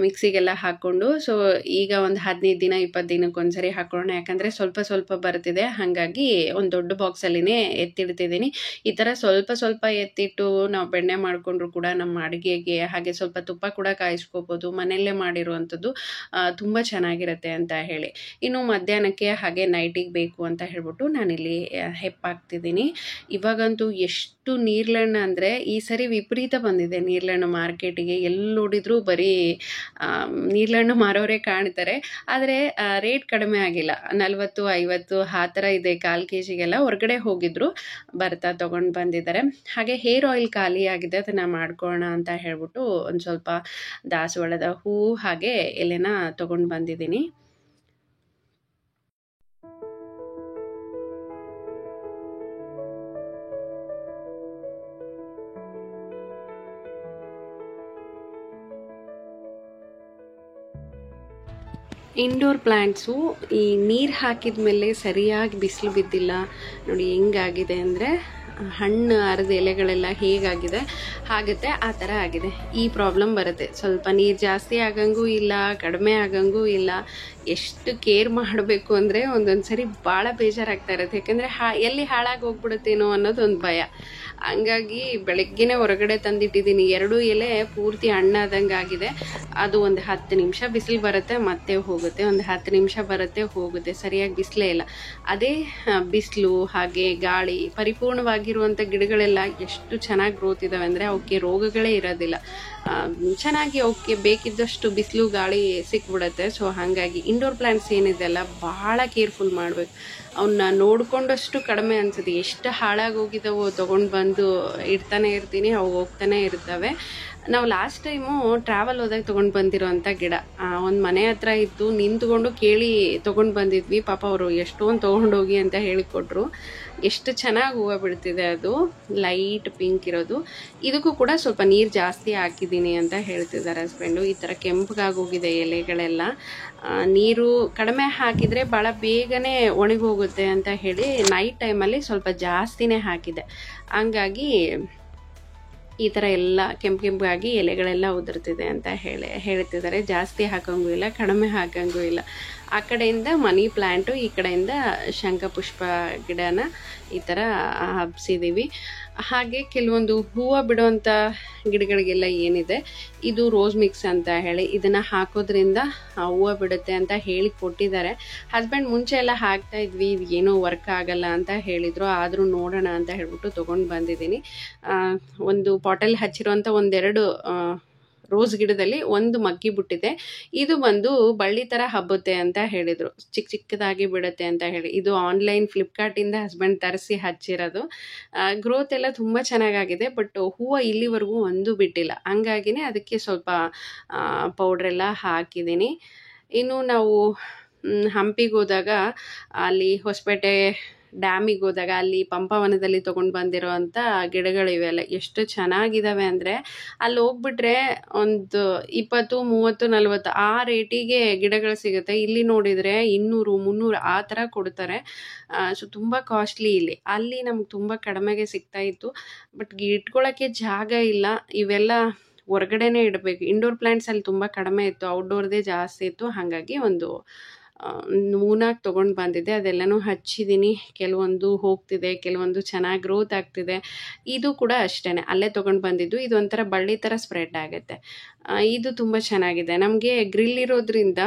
ಮಿಕ್ಸಿಗೆಲ್ಲ ಹಾಕ್ಕೊಂಡು. ಸೊ ಈಗ ಒಂದು 15 ದಿನ 20 ದಿನಕ್ಕೊಂದ್ಸರಿ ಹಾಕೊಳ್ಳೋಣ, ಯಾಕಂದರೆ ಸ್ವಲ್ಪ ಸ್ವಲ್ಪ ಬರ್ತಿದೆ. ಹಾಗಾಗಿ ಒಂದು ದೊಡ್ಡ ಬಾಕ್ಸಲ್ಲಿನೇ ಎತ್ತಿಡ್ತಿದ್ದೀನಿ. ಈ ಥರ ಸ್ವಲ್ಪ ಸ್ವಲ್ಪ ಎತ್ತಿಟ್ಟು ನಾವು ಬೆಣ್ಣೆ ಮಾಡಿಕೊಂಡ್ರು ಕೂಡ ನಮ್ಮ ಅಡುಗೆಗೆ, ಹಾಗೆ ಸ್ವಲ್ಪ ತುಪ್ಪ ಕೂಡ ಕಾಯಿಸ್ಕೋಬೋದು. ಮನೆಯಲ್ಲೇ ಮಾಡಿರುವಂಥದ್ದು ತುಂಬ ಚೆನ್ನಾಗಿರುತ್ತೆ ಅಂತ ಹೇಳಿ. ಇನ್ನು ಮಧ್ಯಾಹ್ನಕ್ಕೆ ಹಾಗೆ ನೈಟಿಗೆ ಬೇಕು ಅಂತ ಹೇಳ್ಬಿಟ್ಟು ನಾನಿಲ್ಲಿ ಹೆಪ್ಪಾಕ್ತಿದ್ದೀನಿ. ಇವಾಗಂತೂ ಎಷ್ಟು ನೀರ್ಲೆಣ್ಣು ಅಂದರೆ ಈ ಸರಿ ವಿಪರೀತ ಬಂದಿದೆ ನೀರ್ಲೆಣ್ಣು ಮಾರ್ಕೆಟಿಗೆ. ಎಲ್ಲ ಎಲ್ಲಿ ನೋಡಿದ್ರು ಬರೀ ನೀರ್ಲಣ್ಣು ಮಾರೋರೇ ಕಾಣ್ತಾರೆ. ಆದರೆ ರೇಟ್ ಕಡಿಮೆ ಆಗಿಲ್ಲ, 40-50 ಆ ಥರ ಇದೆ. 1/4 kgಗೆಲ್ಲ ಹೊರಗಡೆ ಹೋಗಿದ್ರು, ಬರ್ತಾ ತೊಗೊಂಡು ಬಂದಿದ್ದಾರೆ. ಹಾಗೆ ಹೇರ್ ಆಯಿಲ್ ಖಾಲಿ ಆಗಿದೆ, ಅದನ್ನು ಮಾಡ್ಕೊಳ್ಳೋಣ ಅಂತ ಹೇಳ್ಬಿಟ್ಟು ಒಂದು ಸ್ವಲ್ಪ ದಾಸವಾಳದ ಹೂವು ಹಾಗೆ ಎಲೆನ ತೊಗೊಂಡು ಬಂದಿದ್ದೀನಿ. ಇಂಡೋರ್ ಪ್ಲ್ಯಾಂಟ್ಸು ಈ ನೀರು ಹಾಕಿದ ಮೇಲೆ ಸರಿಯಾಗಿ ಬಿಸಿಲು ಬಿದ್ದಿಲ್ಲ ನೋಡಿ, ಹೆಂಗಾಗಿದೆ ಅಂದರೆ ಹಣ್ಣು ಅರ್ಧ ಎಲೆಗಳೆಲ್ಲ ಹೇಗಾಗಿದೆ ಆಗುತ್ತೆ ಆ ಥರ ಆಗಿದೆ. ಈ ಪ್ರಾಬ್ಲಮ್ ಬರುತ್ತೆ. ಸ್ವಲ್ಪ ನೀರು ಜಾಸ್ತಿ ಆಗಂಗೂ ಇಲ್ಲ, ಕಡಿಮೆ ಆಗಂಗೂ ಇಲ್ಲ. ಎಷ್ಟು ಕೇರ್ ಮಾಡಬೇಕು ಅಂದರೆ ಒಂದೊಂದು ಸರಿ ಭಾಳ ಬೇಜಾರಾಗ್ತಾ ಇರುತ್ತೆ. ಯಾಕೆಂದರೆ ಎಲ್ಲಿ ಹಾಳಾಗಿ ಹೋಗ್ಬಿಡುತ್ತೇನೋ ಅನ್ನೋದೊಂದು ಭಯ. ಹಂಗಾಗಿ ಬೆಳಗ್ಗೆನೇ ಹೊರಗಡೆ ತಂದಿಟ್ಟಿದ್ದೀನಿ. 2 ಎಲೆ ಪೂರ್ತಿ ಹಣ್ಣಾದಂಗೆ ಆಗಿದೆ. ಅದು ಒಂದು 10 ನಿಮಿಷ ಬಿಸಿಲು ಬರುತ್ತೆ, ಮತ್ತೆ ಹೋಗುತ್ತೆ. ಒಂದು 10 ನಿಮಿಷ ಬರುತ್ತೆ, ಹೋಗುತ್ತೆ. ಸರಿಯಾಗಿ ಬಿಸಿಲೇ ಇಲ್ಲ. ಅದೇ ಬಿಸಿಲು ಹಾಗೆ ಗಾಳಿ ಪರಿಪೂರ್ಣವಾಗಿರುವಂಥ ಗಿಡಗಳೆಲ್ಲ ಎಷ್ಟು ಚೆನ್ನಾಗಿ ಗ್ರೋತ್ ಇದ್ದಾವೆ ಅಂದರೆ ಅವಕ್ಕೆ ರೋಗಗಳೇ ಇರೋದಿಲ್ಲ. ಚೆನ್ನಾಗಿ ಅವಕ್ಕೆ ಬೇಕಿದ್ದಷ್ಟು ಬಿಸಿಲು ಗಾಳಿ ಸಿಕ್ಬಿಡುತ್ತೆ. ಸೊ ಹಾಗಾಗಿ ಇಂಡೋರ್ ಪ್ಲ್ಯಾಂಟ್ಸ್ ಏನಿದೆಲ್ಲ ಭಾಳ ಕೇರ್ಫುಲ್ ಮಾಡಬೇಕು. ಅವನ್ನ ನೋಡಿಕೊಂಡಷ್ಟು ಕಡಿಮೆ ಅನಿಸುತ್ತೆ. ಎಷ್ಟು ಹಾಳಾಗಿ ಹೋಗಿದ್ದಾವೋ ತೊಗೊಂಡು ಬಂದು ಇಡ್ತಾನೆ ಇರ್ತೀನಿ, ಅವು ಹೋಗ್ತಾನೆ ಇರ್ತವೆ. ನಾವು ಲಾಸ್ಟ್ ಟೈಮು ಟ್ರಾವೆಲ್ ಹೋದಾಗ ತೊಗೊಂಡು ಬಂದಿರೋವಂಥ ಗಿಡ ಒಂದು ಮನೆ ಹತ್ರ ಇತ್ತು, ನಿಂತ್ಕೊಂಡು ಕೇಳಿ ತೊಗೊಂಡು ಬಂದಿದ್ವಿ. ಪಾಪ ಅವರು ಎಷ್ಟೊಂದು ತೊಗೊಂಡೋಗಿ ಅಂತ ಹೇಳಿಕೊಟ್ರು. ಎಷ್ಟು ಚೆನ್ನಾಗಿ ಹೂವು ಬಿಡ್ತಿದೆ, ಅದು ಲೈಟ್ ಪಿಂಕ್ ಇರೋದು. ಇದಕ್ಕೂ ಕೂಡ ಸ್ವಲ್ಪ ನೀರು ಜಾಸ್ತಿ ಹಾಕಿದ್ದೀನಿ ಅಂತ ಹೇಳ್ತಿದ್ದಾರೆ ಹಸ್ಬೆಂಡು. ಈ ಥರ ಕೆಂಪಗಾಗೋಗಿದೆ ಎಲೆಗಳೆಲ್ಲ. ನೀರು ಕಡಿಮೆ ಹಾಕಿದರೆ ಭಾಳ ಬೇಗನೆ ಒಣಗೋಗುತ್ತೆ ಅಂತ ಹೇಳಿ ನೈಟ್ ಟೈಮಲ್ಲಿ ಸ್ವಲ್ಪ ಜಾಸ್ತಿನೇ ಹಾಕಿದೆ. ಹಂಗಾಗಿ ಈ ಥರ ಎಲ್ಲ ಕೆಂಪಾಗಿ ಎಲೆಗಳೆಲ್ಲ ಉದುರ್ತಿದೆ ಅಂತ ಹೇಳ್ತಿದ್ದಾರೆ. ಜಾಸ್ತಿ ಹಾಕೋಂಗೂ ಇಲ್ಲ, ಕಡಿಮೆ ಹಾಕೋಂಗೂ ಇಲ್ಲ. ಆ ಕಡೆಯಿಂದ ಮನಿ ಪ್ಲ್ಯಾಂಟು, ಈ ಕಡೆಯಿಂದ ಶಂಖಪುಷ್ಪ ಗಿಡನ ಈ ಥರ ಹಬ್ಸಿದ್ದೀವಿ. ಹಾಗೆ ಕೆಲವೊಂದು ಹೂವು ಬಿಡುವಂಥ ಗಿಡಗಳಿಗೆಲ್ಲ ಏನಿದೆ, ಇದು ರೋಸ್ ಮಿಕ್ಸ್ ಅಂತ ಹೇಳಿ ಇದನ್ನು ಹಾಕೋದ್ರಿಂದ ಹೂವು ಬಿಡುತ್ತೆ ಅಂತ ಹೇಳಿ ಕೊಟ್ಟಿದ್ದಾರೆ. ಹಸ್ಬೆಂಡ್ ಮುಂಚೆ ಎಲ್ಲ ಹಾಕ್ತಾ ಇದ್ವಿ, ಏನೋ ವರ್ಕ್ ಆಗಲ್ಲ ಅಂತ ಹೇಳಿದರು. ಆದರೂ ನೋಡೋಣ ಅಂತ ಹೇಳ್ಬಿಟ್ಟು ತೊಗೊಂಡು ಬಂದಿದ್ದೀನಿ. ಒಂದು ಪಾಟಲ್ಲಿ ಹಚ್ಚಿರೋಂಥ 1-2 ರೋಸ್ ಗಿಡದಲ್ಲಿ ಒಂದು ಮಗ್ಗಿ ಬಿಟ್ಟಿದೆ. ಇದು ಬಂದು ಬಳ್ಳಿ ಥರ ಹಬ್ಬುತ್ತೆ ಅಂತ ಹೇಳಿದರು, ಚಿಕ್ಕದಾಗಿ ಬಿಡುತ್ತೆ ಅಂತ ಹೇಳಿ. ಇದು ಆನ್ಲೈನ್ ಫ್ಲಿಪ್ಕಾರ್ಟಿಂದ ಹಸ್ಬೆಂಡ್ ತರಿಸಿ ಹಚ್ಚಿರೋದು. ಗ್ರೋತ್ ಎಲ್ಲ ತುಂಬ ಚೆನ್ನಾಗಾಗಿದೆ, ಬಟ್ ಹೂವು ಇಲ್ಲಿವರೆಗೂ ಒಂದು ಬಿಟ್ಟಿಲ್ಲ. ಹಂಗಾಗಿನೇ ಅದಕ್ಕೆ ಸ್ವಲ್ಪ ಪೌಡ್ರೆಲ್ಲ ಹಾಕಿದ್ದೀನಿ. ಇನ್ನು ನಾವು ಹಂಪಿಗೆ ಹೋದಾಗ, ಅಲ್ಲಿ ಹೊಸಪೇಟೆ ಡ್ಯಾಮಿಗೆ ಹೋದಾಗ ಅಲ್ಲಿ ಪಂಪವನದಲ್ಲಿ ತೊಗೊಂಡು ಬಂದಿರೋವಂಥ ಗಿಡಗಳಿವೆಲ್ಲ ಎಷ್ಟು ಚೆನ್ನಾಗಿದ್ದಾವೆ ಅಂದರೆ, ಅಲ್ಲಿ ಹೋಗ್ಬಿಟ್ರೆ ಒಂದು 20, 30, 40 ಆ ರೇಟಿಗೆ ಗಿಡಗಳು ಸಿಗುತ್ತೆ. ಇಲ್ಲಿ ನೋಡಿದರೆ 200, 300 ಆ ಥರ ಕೊಡ್ತಾರೆ. ಸೊ ತುಂಬ ಕಾಸ್ಟ್ಲಿ ಇಲ್ಲಿ. ಅಲ್ಲಿ ನಮ್ಗೆ ತುಂಬ ಕಡಿಮೆಗೆ ಸಿಗ್ತಾ ಇತ್ತು, ಬಟ್ ಇಟ್ಕೊಳ್ಳೋಕ್ಕೆ ಜಾಗ ಇಲ್ಲ. ಇವೆಲ್ಲ ಹೊರಗಡೆನೇ ಇಡಬೇಕು. ಇಂಡೋರ್ ಪ್ಲ್ಯಾಂಟ್ಸ್ ಅಲ್ಲಿ ತುಂಬ ಕಡಿಮೆ ಇತ್ತು, ಔಟ್ಡೋರ್ದೇ ಜಾಸ್ತಿ ಇತ್ತು. ಹಾಗಾಗಿ ಒಂದು 3-4 ತೊಗೊಂಡು ಬಂದಿದ್ದೆ. ಅದೆಲ್ಲನೂ ಹಚ್ಚಿದ್ದೀನಿ. ಕೆಲವೊಂದು ಹೋಗ್ತಿದೆ, ಕೆಲವೊಂದು ಚೆನ್ನಾಗಿ ಗ್ರೋತ್ ಆಗ್ತಿದೆ. ಇದು ಕೂಡ ಅಷ್ಟೇ, ಅಲ್ಲೇ ತೊಗೊಂಡು ಬಂದಿದ್ದು. ಇದು ಒಂಥರ ಬಳ್ಳಿ ಥರ ಸ್ಪ್ರೆಡ್ ಆಗುತ್ತೆ. ಇದು ತುಂಬ ಚೆನ್ನಾಗಿದೆ. ನಮಗೆ ಗ್ರಿಲ್ ಇರೋದ್ರಿಂದ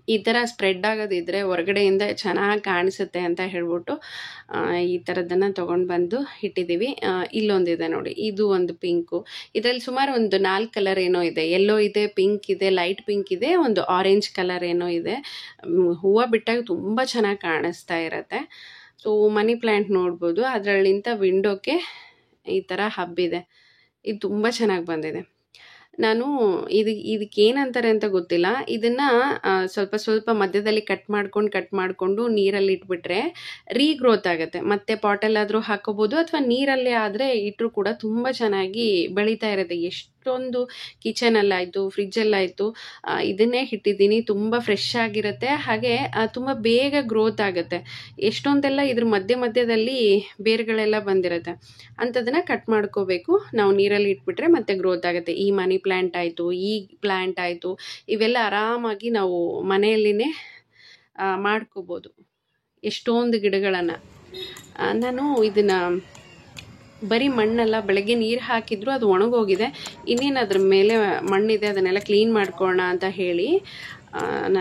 ಈ ಥರ ಸ್ಪ್ರೆಡ್ ಆಗೋದಿದ್ರೆ ಹೊರಗಡೆಯಿಂದ ಚೆನ್ನಾಗಿ ಕಾಣಿಸುತ್ತೆ ಅಂತ ಹೇಳ್ಬಿಟ್ಟು ಈ ಥರದ್ದನ್ನು ತೊಗೊಂಡು ಬಂದು ಇಟ್ಟಿದ್ದೀವಿ. ಇಲ್ಲೊಂದಿದೆ ನೋಡಿ, ಇದು ಒಂದು ಪಿಂಕು. ಇದರಲ್ಲಿ ಸುಮಾರು ಒಂದು 4 ಕಲರ್ ಏನೋ ಇದೆ. ಯೆಲ್ಲೋ ಇದೆ, ಪಿಂಕ್ ಇದೆ, ಲೈಟ್ ಪಿಂಕ್ ಇದೆ, ಒಂದು ಆರೆಂಜ್ ಕಲರ್ ಏನೋ ಇದೆ. ಹೂವು ಬಿಟ್ಟಾಗ ತುಂಬ ಚೆನ್ನಾಗಿ ಕಾಣಿಸ್ತಾ ಇರುತ್ತೆ. ಸೊ ಮನಿ ಪ್ಲ್ಯಾಂಟ್ ನೋಡ್ಬೋದು, ಅದರಲ್ಲಿಂದ ವಿಂಡೋಕ್ಕೆ ಈ ಥರ ಹಬ್ಬಿದೆ. ಇದು ತುಂಬ ಚೆನ್ನಾಗಿ ಬಂದಿದೆ. ನಾನು ಇದಕ್ಕೆ ಏನಂತಾರೆ ಅಂತ ಗೊತ್ತಿಲ್ಲ. ಇದನ್ನು ಸ್ವಲ್ಪ ಮಧ್ಯದಲ್ಲಿ ಕಟ್ ಮಾಡಿಕೊಂಡು ನೀರಲ್ಲಿ ಇಟ್ಬಿಟ್ರೆ ರೀಗ್ರೋತ್ ಆಗುತ್ತೆ. ಮತ್ತೆ ಪಾಟಲ್ಲಾದರೂ ಹಾಕೋಬೋದು, ಅಥವಾ ನೀರಲ್ಲೇ ಆದರೆ ಇಟ್ಟರೂ ಕೂಡ ತುಂಬ ಚೆನ್ನಾಗಿ ಬೆಳೀತಾ ಇರುತ್ತೆ. ಎಷ್ಟೊಂದು ಕಿಚನಲ್ಲಾಯಿತು, ಫ್ರಿಜ್ಜಲ್ಲಾಯಿತು ಇದನ್ನೇ ಇಟ್ಟಿದ್ದೀನಿ. ತುಂಬ ಫ್ರೆಶ್ ಆಗಿರುತ್ತೆ, ಹಾಗೆ ತುಂಬ ಬೇಗ ಗ್ರೋತ್ ಆಗುತ್ತೆ. ಎಷ್ಟೊಂದೆಲ್ಲ ಇದ್ರ ಮಧ್ಯದಲ್ಲಿ ಬೇರುಗಳೆಲ್ಲ ಬಂದಿರುತ್ತೆ. ಅಂಥದನ್ನು ಕಟ್ ಮಾಡ್ಕೋಬೇಕು. ನಾವು ನೀರಲ್ಲಿ ಇಟ್ಬಿಟ್ರೆ ಮತ್ತೆ ಗ್ರೋತ್ ಆಗುತ್ತೆ. ಈ ಮನಿ ಪ್ಲ್ಯಾಂಟ್ ಆಯಿತು, ಈ ಪ್ಲ್ಯಾಂಟ್ ಆಯಿತು, ಇವೆಲ್ಲ ಆರಾಮಾಗಿ ನಾವು ಮನೆಯಲ್ಲಿನೇ ಮಾಡ್ಕೋಬೋದು ಎಷ್ಟೊಂದು ಗಿಡಗಳನ್ನು. ನಾನು ಇದನ್ನು ಬರೀ ಮಣ್ಣಲ್ಲ, ಬೆಳಗ್ಗೆ ನೀರು ಹಾಕಿದ್ರು ಅದು ಒಣಗೋಗಿದೆ. ಇನ್ನೇನು ಅದ್ರ ಮೇಲೆ ಮಣ್ಣಿದೆ, ಅದನ್ನೆಲ್ಲ ಕ್ಲೀನ್ ಮಾಡ್ಕೊಳ್ಳೋಣ ಅಂತ ಹೇಳಿ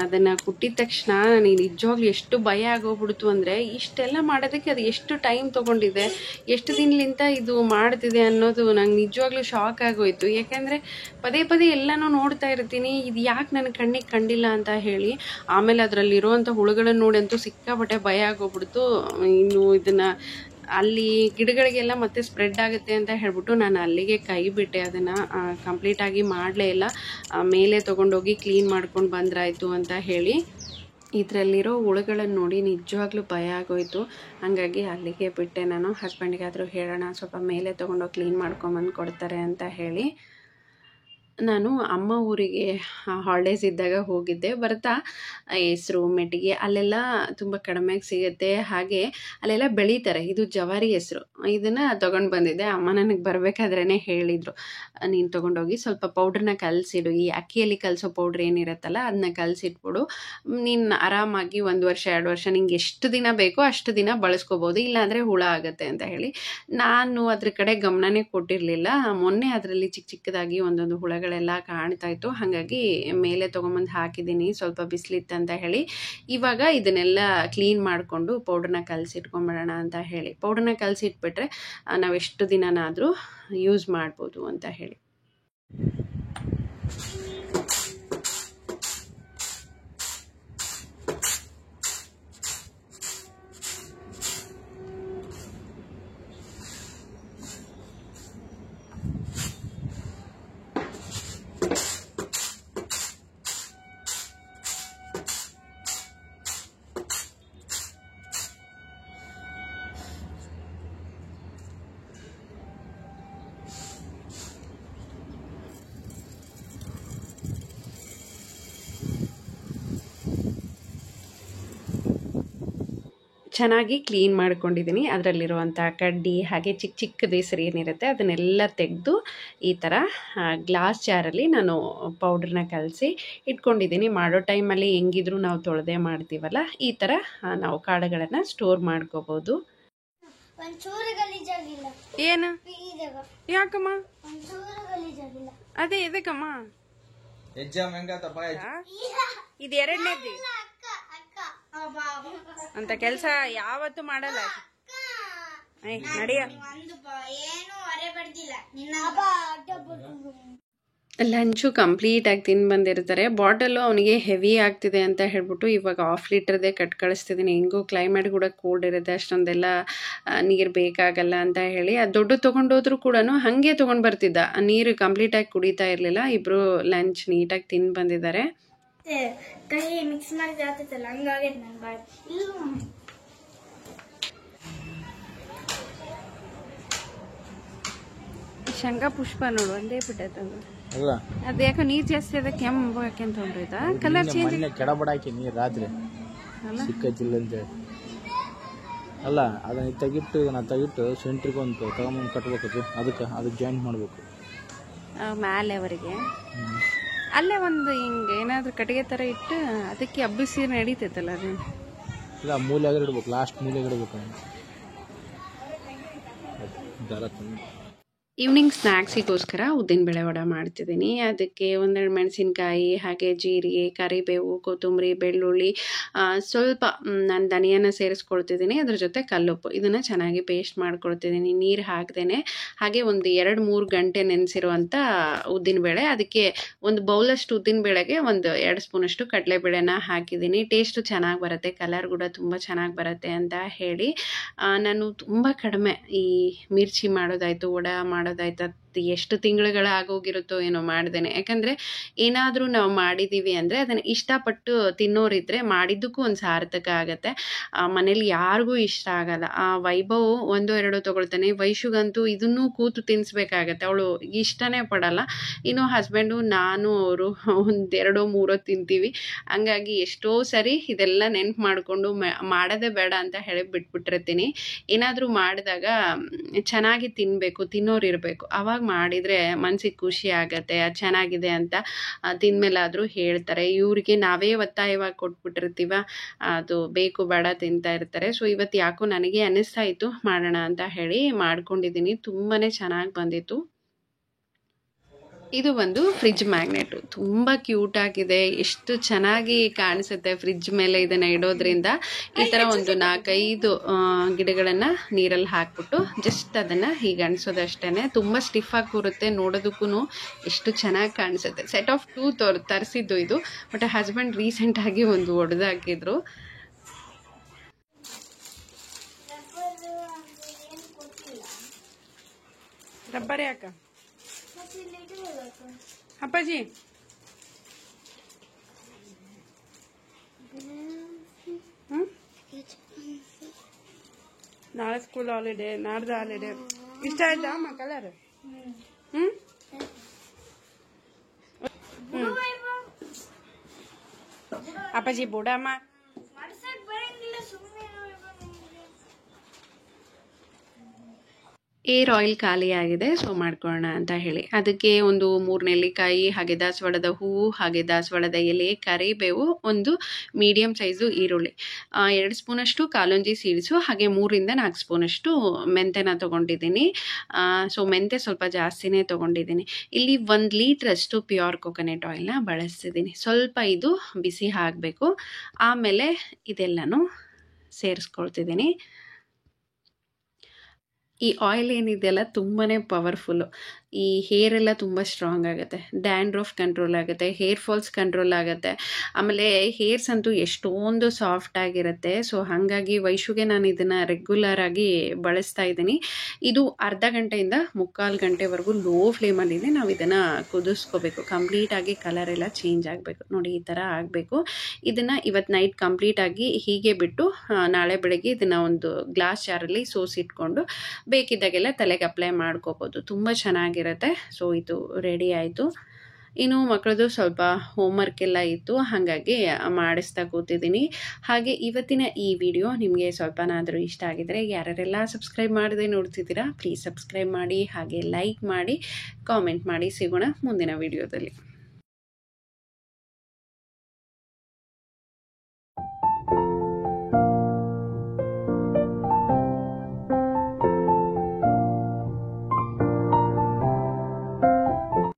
ಅದನ್ನು ಕುಟ್ಟಿದ ತಕ್ಷಣ ನನಗೆ ನಿಜವಾಗ್ಲೂ ಎಷ್ಟು ಭಯ ಆಗೋಗ್ಬಿಡ್ತು ಅಂದರೆ, ಇಷ್ಟೆಲ್ಲ ಮಾಡೋದಕ್ಕೆ ಅದು ಎಷ್ಟು ಟೈಮ್ ತೊಗೊಂಡಿದೆ, ಎಷ್ಟು ದಿನಲಿಂದ ಇದು ಮಾಡ್ತಿದೆ ಅನ್ನೋದು ನಂಗೆ ನಿಜವಾಗ್ಲೂ ಶಾಕ್ ಆಗೋಯ್ತು. ಯಾಕೆಂದರೆ ಪದೇ ಪದೇ ಎಲ್ಲನೂ ನೋಡ್ತಾ ಇರ್ತೀನಿ, ಇದು ಯಾಕೆ ನನ್ನ ಕಣ್ಣಿಗೆ ಕಂಡಿಲ್ಲ ಅಂತ ಹೇಳಿ. ಆಮೇಲೆ ಅದರಲ್ಲಿರುವಂಥ ಹುಳುಗಳನ್ನು ನೋಡಿ ಅಂತೂ ಸಿಕ್ಕಾಪಟ್ಟೆ ಭಯ ಆಗೋಗ್ಬಿಡ್ತು. ಇನ್ನು ಇದನ್ನು ಅಲ್ಲಿ ಗಿಡಗಳಿಗೆಲ್ಲ ಮತ್ತೆ ಸ್ಪ್ರೆಡ್ ಆಗುತ್ತೆ ಅಂತ ಹೇಳ್ಬಿಟ್ಟು ನಾನು ಅಲ್ಲಿಗೆ ಕೈ ಬಿಟ್ಟೆ. ಅದನ್ನು ಕಂಪ್ಲೀಟಾಗಿ ಮಾಡಲೇ ಇಲ್ಲ. ಮೇಲೆ ತೊಗೊಂಡೋಗಿ ಕ್ಲೀನ್ ಮಾಡ್ಕೊಂಡು ಬಂದ್ರಾಯ್ತು ಅಂತ ಹೇಳಿ. ಇದರಲ್ಲಿರೋ ಹುಳುಗಳನ್ನು ನೋಡಿ ನಿಜವಾಗ್ಲೂ ಭಯ ಆಗೋಯ್ತು. ಹಾಗಾಗಿ ಅಲ್ಲಿಗೆ ಬಿಟ್ಟೆ ನಾನು. ಹಸ್ಬೆಂಡ್ಗಾದರೂ ಹೇಳೋಣ, ಸ್ವಲ್ಪ ಮೇಲೆ ತೊಗೊಂಡೋಗಿ ಕ್ಲೀನ್ ಮಾಡ್ಕೊಂಬಂದು ಕೊಡ್ತಾರೆ ಅಂತ ಹೇಳಿ. ನಾನು ಅಮ್ಮ ಊರಿಗೆ ಹಾಲಿಡೇಸ್ ಇದ್ದಾಗ ಹೋಗಿದ್ದೆ. ಬರ್ತಾ ಹೆಸರು, ಮೆಟ್ಟಿಗೆ ಅಲ್ಲೆಲ್ಲ ತುಂಬ ಕಡಿಮೆಗೆ ಸಿಗುತ್ತೆ. ಹಾಗೆ ಅಲ್ಲೆಲ್ಲ ಬೆಳೀತಾರೆ. ಇದು ಜವಾರಿ ಹೆಸರು, ಇದನ್ನು ತೊಗೊಂಡು ಬಂದಿದ್ದೆ. ಅಮ್ಮ ನನಗೆ ಬರಬೇಕಾದ್ರೇ ಹೇಳಿದರು, ನೀನು ತೊಗೊಂಡೋಗಿ ಸ್ವಲ್ಪ ಪೌಡ್ರನ್ನ ಕಲಸಿಡು, ಈ ಅಕ್ಕಿಯಲ್ಲಿ ಕಲಸೋ ಪೌಡ್ರ್ ಏನಿರುತ್ತಲ್ಲ ಅದನ್ನ ಕಲಸಿಟ್ಬಿಡು. ನೀನು ಆರಾಮಾಗಿ 1 ವರ್ಷ 2 ವರ್ಷ ನಿಂಗೆ ಎಷ್ಟು ದಿನ ಬೇಕೋ ಅಷ್ಟು ದಿನ ಬಳಸ್ಕೋಬೋದು, ಇಲ್ಲಾಂದರೆ ಹುಳ ಆಗುತ್ತೆ ಅಂತ ಹೇಳಿ. ನಾನು ಅದ್ರ ಕಡೆ ಗಮನನೇ ಕೊಟ್ಟಿರಲಿಲ್ಲ. ಮೊನ್ನೆ ಅದರಲ್ಲಿ ಚಿಕ್ಕ ಚಿಕ್ಕದಾಗಿ ಒಂದೊಂದು ಹುಳಗಳೆಲ್ಲ ಕಾಣ್ತಾ ಇತ್ತು. ಹಾಗಾಗಿ ಮೇಲೆ ತೊಗೊಂಬಂದು ಹಾಕಿದ್ದೀನಿ, ಸ್ವಲ್ಪ ಬಿಸಿಲಿತ್ತು ಅಂತ ಹೇಳಿ. ಇವಾಗ ಇದನ್ನೆಲ್ಲ ಕ್ಲೀನ್ ಮಾಡಿಕೊಂಡು ಪೌಡ್ರನ್ನ ಕಲಸಿಟ್ಕೊಂಬಿಡೋಣ ಅಂತ ಹೇಳಿ. ಪೌಡ್ರನ್ನ ಕಲಸಿಟ್ಬಿಟ್ರೆ ನಾವು ಎಷ್ಟು ದಿನನಾದರೂ ಯೂಸ್ ಮಾಡ್ಬೋದು ಅಂತ ಹೇಳಿ. ಚೆನ್ನಾಗಿ ಕ್ಲೀನ್ ಮಾಡ್ಕೊಂಡಿದ್ದೀನಿ. ಅದರಲ್ಲಿರುವಂಥ ಕಡ್ಡಿ ಹಾಗೆ ಚಿಕ್ಕ ಚಿಕ್ಕದು ಹೆಸರು ಏನಿರುತ್ತೆ ಅದನ್ನೆಲ್ಲ ತೆಗೆದು ಈ ಥರ ಗ್ಲಾಸ್ ಜಾರಲ್ಲಿ ನಾನು ಪೌಡ್ರನ್ನ ಕಲಸಿ ಇಟ್ಕೊಂಡಿದ್ದೀನಿ. ಮಾಡೋ ಟೈಮಲ್ಲಿ ಹೆಂಗಿದ್ರು ನಾವು ತೊಳೆದೇ ಮಾಡ್ತೀವಲ್ಲ, ಈ ಥರ ನಾವು ಕಾಳುಗಳನ್ನು ಸ್ಟೋರ್ ಮಾಡ್ಕೋಬೋದು. ಏನು ಯಾಕಮ್ಮ ಅದೇ ಇದಕ್ಕಮ್ಮ ಇದು 2ನೇದು ಅಂತ ಕೆಲಸ ಯಾವತ್ತು ಮಾಡಲ್ಲ. ನಡಿಯ ಲಂಚು ಕಂಪ್ಲೀಟಾಗಿ ತಿಂದು ಬಂದಿರ್ತಾರೆ. ಬಾಟಲು ಅವನಿಗೆ ಹೆವಿ ಆಗ್ತಿದೆ ಅಂತ ಹೇಳ್ಬಿಟ್ಟು ಇವಾಗ 1/2 ಲೀಟರ್ದೇ ಕಟ್ ಕಳಿಸ್ತಿದ್ದೀನಿ. ಹೆಂಗೂ ಕ್ಲೈಮೇಟ್ ಕೂಡ ಕೋಲ್ಡ್ ಇರುತ್ತೆ, ಅಷ್ಟೊಂದೆಲ್ಲ ನೀರು ಬೇಕಾಗಲ್ಲ ಅಂತ ಹೇಳಿ. ಅದು ದೊಡ್ಡ ತೊಗೊಂಡೋದ್ರೂ ಕೂಡ ಹಾಗೆ ತೊಗೊಂಡು ಬರ್ತಿದ್ದ, ನೀರು ಕಂಪ್ಲೀಟಾಗಿ ಕುಡಿತಾ ಇರಲಿಲ್ಲ. ಇಬ್ಬರು ಲಂಚ್ ನೀಟಾಗಿ ತಿಂದು ಬಂದಿದ್ದಾರೆ. ಕೈ ಮಿಕ್ಸ್ ಮಾಡಿ ಜಾತಲ್ಲ ಹಂಗಾಗೈತೆ ನನ್ನ ಬಾಯ್. ಶಂಕಾ ಪುಷ್ಪ ನೋಡು ಒಂದೇ ಬಿಟ್ಟೈತಂದು. ಅದು ಯಾಕೋ ನೀರು ಜಾಸ್ತಿ ಅದ ಕೆಮ್ಮು ಯಾಕೆಂತ ತೊಗೊಂಡ್ರೈತಾ ಕಲರ್ ಚೇಂಜ್ ಕೆಡಬಡಾಕಿ ನೀರು ರಾತ್ರಿ ಸಿಕ್ಕೈತಿಲ್ಲ ಅಂತೇಳಿ ಅಲ್ಲ. ಅದನ್ನ ತೆಗಿಟ್ಟು ಸೆಂಟ್ರಿಗೆ ಒಂದು ತಗೊಂಬಂದು ಕಟ್ಬೇಕು. ಅದಕ್ಕೆ ಜಾಯಿಂಟ್ ಮಾಡ್ಬೇಕು ಮ್ಯಾಲೆವರೆಗೆ. ಅಲ್ಲೇ ಒಂದು ಹಿಂಗೆ ಏನಾದರೂ ಕಟ್ಟಿಗೆ ಥರ ಇಟ್ಟು ಅದಕ್ಕೆ ಹಬ್ಬಿಸಿ ನಡೀತೈತಲ್ಲ ಅದು. ಇಲ್ಲ ಮೂಲೆಯಾಗ ಇಡ್ಬೇಕು, ಲಾಸ್ಟ್ ಮೂಲೆಯಾಗ ಇಡ್ಬೇಕು. ಈವ್ನಿಂಗ್ ಸ್ನ್ಯಾಕ್ಸಿಗೋಸ್ಕರ ಉದ್ದಿನಬೇಳೆ ವಡೆ ಮಾಡ್ತಿದ್ದೀನಿ. ಅದಕ್ಕೆ 1-2 ಮೆಣಸಿನ್ಕಾಯಿ ಹಾಗೆ ಜೀರಿಗೆ, ಕರಿಬೇವು, ಕೊತ್ತಂಬರಿ, ಬೆಳ್ಳುಳ್ಳಿ, ಸ್ವಲ್ಪ ನಾನು ಧನಿಯಾನ ಸೇರಿಸ್ಕೊಳ್ತಿದ್ದೀನಿ. ಅದ್ರ ಜೊತೆ ಕಲ್ಲುಪ್ಪು, ಇದನ್ನು ಚೆನ್ನಾಗಿ ಪೇಸ್ಟ್ ಮಾಡ್ಕೊಳ್ತಿದ್ದೀನಿ ನೀರು ಹಾಕ್ದೇನೆ. ಹಾಗೆ ಒಂದು 2-3 ಗಂಟೆ ನೆನೆಸಿರುವಂಥ ಉದ್ದಿನಬೇಳೆ, ಅದಕ್ಕೆ ಒಂದು ಬೌಲಷ್ಟು ಉದ್ದಿನಬೇಳೆಗೆ ಒಂದು 2 ಸ್ಪೂನಷ್ಟು ಕಡಲೆಬೇಳೆನ ಹಾಕಿದ್ದೀನಿ. ಟೇಸ್ಟು ಚೆನ್ನಾಗಿ ಬರುತ್ತೆ, ಕಲರ್ ಕೂಡ ತುಂಬ ಚೆನ್ನಾಗಿ ಬರುತ್ತೆ ಅಂತ ಹೇಳಿ ನಾನು ತುಂಬ ಕಡಿಮೆ ಈ ಮಿರ್ಚಿ ಮಾಡೋದಾಯಿತು, ವಡೆ ಮಾಡೋದಾಯ್ತು, ಎಷ್ಟು ತಿಂಗಳುಗಳಾಗೋಗಿರುತ್ತೋ ಏನೋ ಮಾಡ್ದೇನೆ. ಯಾಕಂದರೆ ಏನಾದರೂ ನಾವು ಮಾಡಿದ್ದೀವಿ ಅಂದರೆ ಅದನ್ನು ಇಷ್ಟಪಟ್ಟು ತಿನ್ನೋರಿದ್ರೆ ಮಾಡಿದ್ದಕ್ಕೂ ಒಂದು ಸಾರ್ಥಕ ಆಗುತ್ತೆ. ಮನೇಲಿ ಯಾರಿಗೂ ಇಷ್ಟ ಆಗಲ್ಲ. ಆ ವೈಭವ್ 1-2 ತೊಗೊಳ್ತಾನೆ, ವೈಶುಗಂತೂ ಇದನ್ನೂ ಕೂತು ತಿನ್ನಿಸ್ಬೇಕಾಗತ್ತೆ, ಅವಳು ಇಷ್ಟನೇ ಪಡಲ್ಲ. ಇನ್ನು ಹಸ್ಬೆಂಡು ನಾನು ಅವರು 1-2-3 ತಿಂತೀವಿ. ಹಂಗಾಗಿ ಎಷ್ಟೋ ಸರಿ ಇದೆಲ್ಲ ನೆನ್ಪು ಮಾಡಿಕೊಂಡು ಮಾಡೋದೇ ಬೇಡ ಅಂತ ಹೇಳಿ ಬಿಟ್ಬಿಟ್ಟಿರ್ತೀನಿ. ಏನಾದರೂ ಮಾಡಿದಾಗ ಚೆನ್ನಾಗಿ ತಿನ್ನಬೇಕು, ತಿನ್ನೋರು ಇರಬೇಕು, ಆವಾಗ ಮಾಡಿದರೆ ಮನಸ್ಸಿಗೆ ಖುಷಿ ಆಗುತ್ತೆ, ಅದು ಚೆನ್ನಾಗಿದೆ ಅಂತ ತಿಂದಮೇಲಾದರೂ ಹೇಳ್ತಾರೆ. ಇವ್ರಿಗೆ ನಾವೇ ಒತ್ತಾಯವಾಗಿ ಕೊಟ್ಬಿಟ್ಟಿರ್ತೀವ, ಅದು ಬೇಕು ಬೇಡ ತಿಂತಾ ಇರ್ತಾರೆ. ಸೊ ಇವತ್ತು ಯಾಕೋ ನನಗೆ ಅನ್ನಿಸ್ತಾ ಇತ್ತು ಮಾಡೋಣ ಅಂತ ಹೇಳಿ ಮಾಡ್ಕೊಂಡಿದ್ದೀನಿ. ತುಂಬಾ ಚೆನ್ನಾಗಿ ಬಂದಿತ್ತು. ಇದು ಒಂದು ಫ್ರಿಡ್ಜ್ ಮ್ಯಾಗ್ನೆಟು, ತುಂಬ ಕ್ಯೂಟ್ ಆಗಿದೆ, ಎಷ್ಟು ಚೆನ್ನಾಗಿ ಕಾಣಿಸುತ್ತೆ ಫ್ರಿಡ್ಜ್ ಮೇಲೆ ಇದನ್ನು ಇಡೋದ್ರಿಂದ. ಈ ಥರ ಒಂದು 4-5 ಗಿಡಗಳನ್ನು ನೀರಲ್ಲಿ ಹಾಕ್ಬಿಟ್ಟು ಜಸ್ಟ್ ಅದನ್ನು ಹೀಗೆ ಅಣಿಸೋದಷ್ಟೇ. ತುಂಬ ಸ್ಟಿಫಾಗಿ ಕೂರುತ್ತೆ, ನೋಡೋದಕ್ಕೂ ಎಷ್ಟು ಚೆನ್ನಾಗಿ ಕಾಣಿಸುತ್ತೆ. ಸೆಟ್ ಆಫ್ 2 ತರಿಸಿದ್ದು ಇದು, ಬಟ್ ಹಸ್ಬೆಂಡ್ ರೀಸೆಂಟಾಗಿ ಒಂದು ಹೊಡೆದಾಕಿದ್ರು. ರಬ್ಬರ್ ಯಾಕ ಅಪ್ಪಾಜಿ? ನಾಳೆ ಸ್ಕೂಲ್ ಹಾಲಿಡೇ, ನಾಡ್ದು ಹಾಲಿಡೇ. ಇಷ್ಟ ಆಯ್ತಾ ಅಮ್ಮ ಕಲರ್? ಅಪ್ಪಾಜಿ ಬುಡಮ್ಮ. ಏರ್ ಆಯಿಲ್ ಖಾಲಿಯಾಗಿದೆ, ಸೊ ಮಾಡ್ಕೊಳ್ಳೋಣ ಅಂತ ಹೇಳಿ ಅದಕ್ಕೆ ಒಂದು 3 ನೆಲ್ಲಿಕಾಯಿ, ಹಾಗೆ ದಾಸವಾಳದ ಹೂವು, ಹಾಗೆ ದಾಸವಾಳದ ಎಲೆ, ಕರಿಬೇವು, ಒಂದು ಮೀಡಿಯಮ್ ಸೈಜು ಈರುಳ್ಳಿ, 2 ಸ್ಪೂನಷ್ಟು ಕಾಲುಂಜಿ ಸೀಡ್ಸು, ಹಾಗೆ 3-4 ಸ್ಪೂನಷ್ಟು ಮೆಂತೆನ ತೊಗೊಂಡಿದ್ದೀನಿ. ಸೊ ಮೆಂತೆ ಸ್ವಲ್ಪ ಜಾಸ್ತಿನೇ ತೊಗೊಂಡಿದ್ದೀನಿ. ಇಲ್ಲಿ 1 ಲೀಟ್ರಷ್ಟು ಪ್ಯೂರ್ ಕೊಕೊನೆಟ್ ಆಯಿಲ್ನ ಬಳಸ್ತಿದ್ದೀನಿ. ಸ್ವಲ್ಪ ಇದು ಬಿಸಿ ಆಗಬೇಕು. ಆಮೇಲೆ ಇದೆಲ್ಲನೂ ಸೇರಿಸ್ಕೊಳ್ತಿದ್ದೀನಿ. ಈ ಆಯಿಲ್ ಏನಿದೆಯಲ್ಲ ತುಂಬಾ ಪವರ್ಫುಲ್ಲು. ಈ ಹೇರ್ ಎಲ್ಲ ತುಂಬ ಸ್ಟ್ರಾಂಗ್ ಆಗುತ್ತೆ, ಡ್ಯಾಂಡ್ರಫ್ ಕಂಟ್ರೋಲ್ ಆಗುತ್ತೆ, ಹೇರ್ ಫಾಲ್ಸ್ ಕಂಟ್ರೋಲ್ ಆಗುತ್ತೆ. ಆಮೇಲೆ ಹೇರ್ಸ್ ಅಂತೂ ಎಷ್ಟೊಂದು ಸಾಫ್ಟ್ ಆಗಿರುತ್ತೆ. ಸೊ ಹಾಗಾಗಿ ವೈಶುಗೆ ನಾನು ಇದನ್ನು ರೆಗ್ಯುಲರ್ ಆಗಿ ಬಳಸ್ತಾ ಇದ್ದೀನಿ. ಇದು ಅರ್ಧ ಗಂಟೆಯಿಂದ 3/4 ಗಂಟೆವರೆಗೂ ಲೋ ಫ್ಲೇಮಲ್ಲಿದೆ ನಾವು ಇದನ್ನು ಕುದಿಸ್ಕೋಬೇಕು. ಕಂಪ್ಲೀಟಾಗಿ ಕಲರ್ ಎಲ್ಲ ಚೇಂಜ್ ಆಗಬೇಕು. ನೋಡಿ ಈ ಥರ ಆಗಬೇಕು. ಇದನ್ನು ಇವತ್ತು ನೈಟ್ ಕಂಪ್ಲೀಟಾಗಿ ಹೀಗೆ ಬಿಟ್ಟು ನಾಳೆ ಬೆಳಗ್ಗೆ ಇದನ್ನು ಒಂದು ಗ್ಲಾಸ್ ಜಾರಲ್ಲಿ ಸೋಸಿಟ್ಕೊಂಡು ಬೇಕಿದ್ದಾಗೆಲ್ಲ ತಲೆಗೆ ಅಪ್ಲೈ ಮಾಡ್ಕೋಬೋದು. ತುಂಬ ಚೆನ್ನಾಗಿರುತ್ತೆ. ಸೊ ಇದು ರೆಡಿ ಆಯಿತು. ಇನ್ನು ಮಕ್ಕಳದು ಸ್ವಲ್ಪ ಹೋಮ್ವರ್ಕ್ ಎಲ್ಲ ಇತ್ತು, ಹಾಗಾಗಿ ಮಾಡಿಸ್ತಾ ಕೂತಿದ್ದೀನಿ. ಹಾಗೆ ಇವತ್ತಿನ ಈ ವಿಡಿಯೋ ನಿಮಗೆ ಸ್ವಲ್ಪನಾದರೂ ಇಷ್ಟ ಆಗಿದರೆ, ಯಾರೆಲ್ಲ ಸಬ್ಸ್ಕ್ರೈಬ್ ಮಾಡದೆ ನೋಡ್ತಿದ್ದೀರಾ ಪ್ಲೀಸ್ ಸಬ್ಸ್ಕ್ರೈಬ್ ಮಾಡಿ, ಹಾಗೆ ಲೈಕ್ ಮಾಡಿ, ಕಾಮೆಂಟ್ ಮಾಡಿ. ಸಿಗೋಣ ಮುಂದಿನ ವಿಡಿಯೋದಲ್ಲಿ.